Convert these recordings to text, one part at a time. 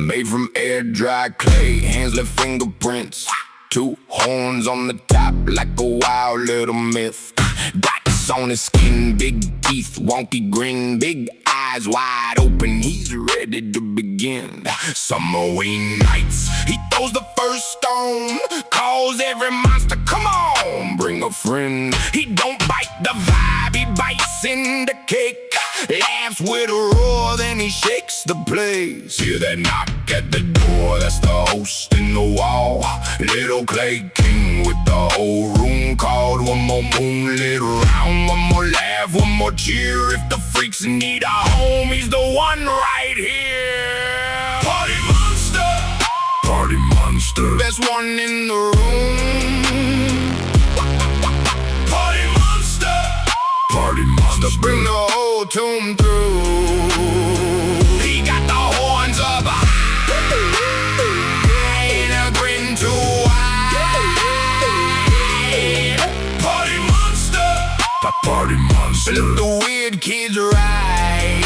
Made from air-dry clay, hands left fingerprints. 2 horns on the top like a wild little myth. Dots on his skin, big teeth, wonky grin, big eyes wide open, he's ready to begin. Summerween nights, he throws the first stone, calls every monster, come on, bring a friend. He don't bite the vibe, he bites into cake. Laughs with a roar, then he shakes the place. Hear that knock at the door, that's the host in the wall. Little clay king with the whole room called. One more moonlit round, one more laugh, one more cheer. If the freaks need a home, he's the one right here. Party monster, party monster, best one in the room. Party monster, party monster, bring the whole tomb through. He got the horns up high and a grin too wide. Party monster, party monster, let the weird kids ride.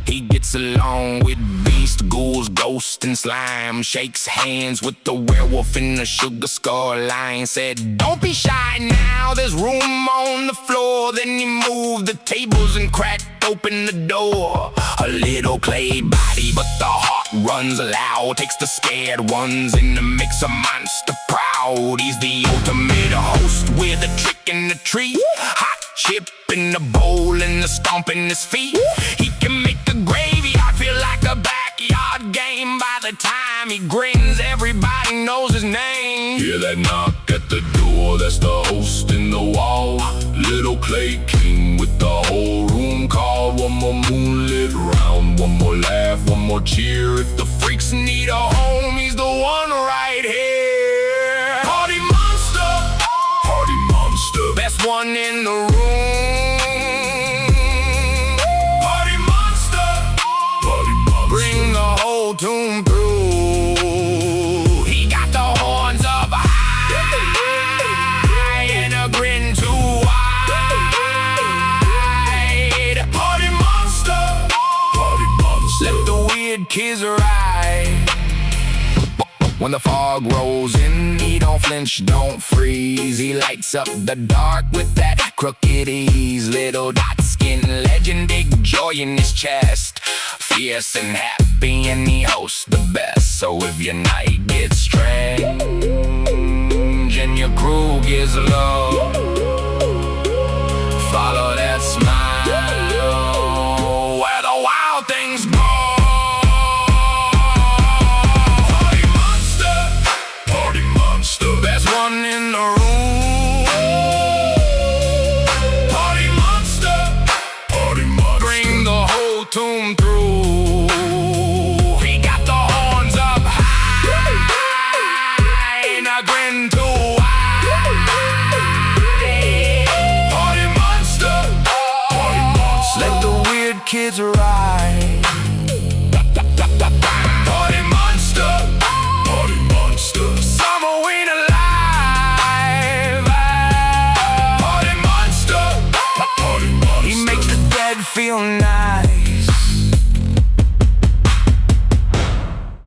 He gets along with beast, ghouls, ghost, and slime. Shakes hands with the werewolf in the sugar skull line. Said, don't be shy now, there's room on the floor. Then he moved the tables and cracked open the door. A little clay body, but the heart runs loud. Takes the scared ones and makes a monster proud. He's the ultimate host with a trick in the tree. Hot chip in the bowl and the stomp in his feet. He can make the graveyard feel like a backyard game. By the time he grins, everybody knows his name. Hear that knock at the door, that's the host in the wall. Little clay king with the whole room called. One more moonlit round, one more laugh, one more cheer. If the freaks need a home, he's the one right here. Party monster, party monster, best one in the room. Party monster, party monster, bring the whole tomb through. He got the horns up high and a grin too wide. Party monster, let the weird kids ride. When the fog rolls in, he don't flinch, don't freeze. He lights up the dark with that crooked ease. Little dot skin legend, big joy in his chest. Fierce and happy, and he hosts the best. So if your night gets strange and your crew gets low, follow that